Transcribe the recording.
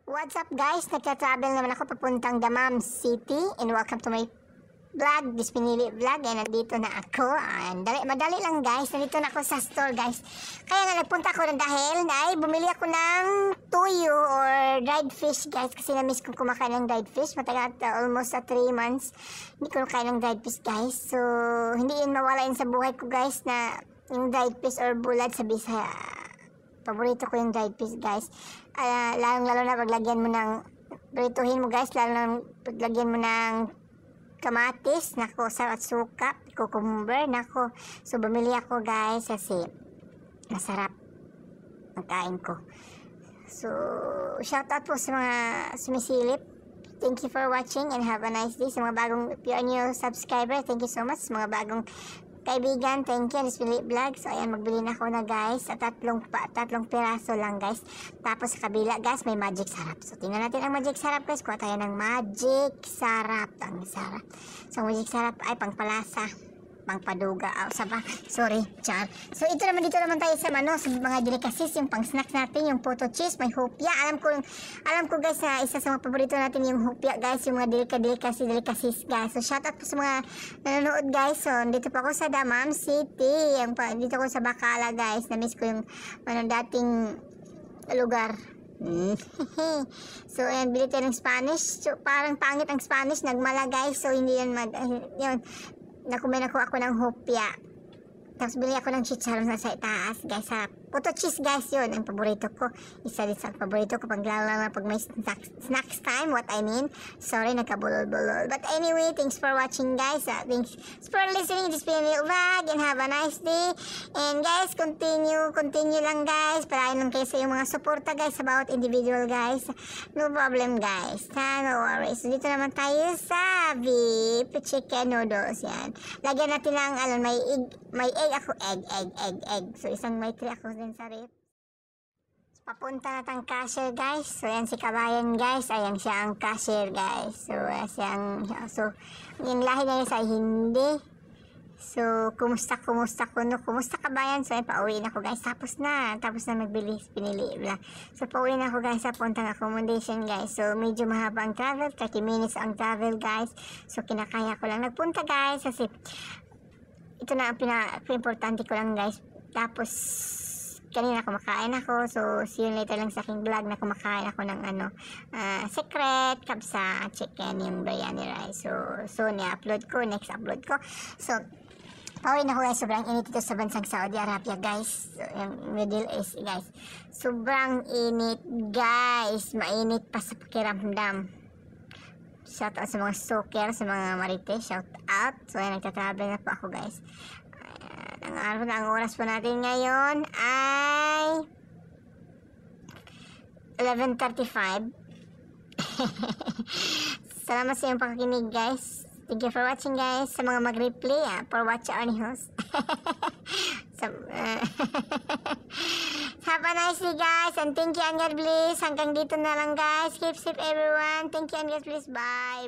What's up guys? Nagka-travel naman ako papuntang Damam City and welcome to my vlog, Dispinili Vlog. And nandito na ako. Madali lang guys. Nandito na ako sa store guys. Kaya nga nagpunta ako dahil bumili ako ng tuyo or dried fish guys. Kasi na-miss kong kumakain ng dried fish. Matagal almost 3 months. Hindi ko nakain ng dried fish guys. So hindi yun mawala yun sa buhay ko guys na yung dried fish or bulad sa Bisaya. Paborito ko yung dried fish guys. Lalo na paglagyan mo ng prituhin mo guys, lalo na paglagyan mo ng kamatis, nako, at suka, cucumber, nako. So bumili ako guys kasi masarap ang kain ko. So shout out po sa mga sumisilip. Thank you for watching and have a nice day. Sa mga bagong, if you're a new subscriber, thank you so much. Sa mga bagong kaibigan, thank you. Dispinili Vlog. So ayan, magbili na ako na guys. At tatlong piraso lang guys. Tapos sa kabila guys, may magic sarap. So tingnan natin ang magic sarap guys. Kuha tayo ng magic sarap. Ang sarap. So magic sarap ay pangpalasa, pangpaduga. Sorry, char. So ito naman, dito naman tayo sa sa mga delicacies, yung pang snacks natin, yung photo cheese, may hopya. Alam ko guys na isa sa mga paborito natin yung hopya guys, yung mga delicacies guys. So shout out po sa mga nanonood guys. So dito pa ako sa Damam City. Dito ko sa Bacala guys. Na-miss ko yung dating lugar. So ayan, bili tayo ng Spanish. So parang pangit ang Spanish, nagmala guys. So hindi yan yun. Nakumain ako ng hopya. Tapos bili ako ng chicharon sa itaas guys. Sa photo cheese guys, yun ang paborito ko. Isa din sa paborito ko pag may snacks time, what I mean. Sorry, nagkabulol-bulol. But anyway, thanks for watching guys. Thanks for listening to Dispinili Vlog and have a nice day. And guys, continue lang guys. Parahin lang kayo sa yung mga suporta guys sa bawat individual guys. No problem guys. No worries. So, dito naman tayo sa beef chicken noodles. Yan. Lagyan natin lang, may egg ako. Egg. So isang may tray ako din sa rip. So, papunta na tang cashier guys. So yan si Kabayan guys. Ayan siya ang cashier guys. So yung lahi na sa hindi. So kumusta Kabayan. So yan, pauwi na ako guys. Tapos na magbili, pinili. So pauwi na ako guys sa puntang accommodation guys. So medyo mahaba ang travel, 30 minutes ang travel guys. So kinakaya ko lang nagpunta guys kasi ito na ang pinaka-importante ko lang guys. Tapos kanina kumakain ako. So see you later lang sa aking vlog na kumakain ako ng secret kabsa chicken, yung biryani rice. So ni-upload ko, next upload ko. So pauwi na ko guys. Sobrang init ito sa bansang Saudi Arabia guys. So, yung Middle East guys. Sobrang init guys. Mainit pa sa pakiramdam. Shout out sa mga stalker, sa mga marites, shout out. So ayan, nagtatravel na po ako guys. Ang oras po natin ngayon ay 11:35. Salamat sa iyong pakikinig guys. Thank you for watching guys. Sa mga mag-replay for watch our host. Have a nice day guys and thank you and God bless. Hanggang dito na lang guys. Keep safe everyone. Thank you and God bless. Bye.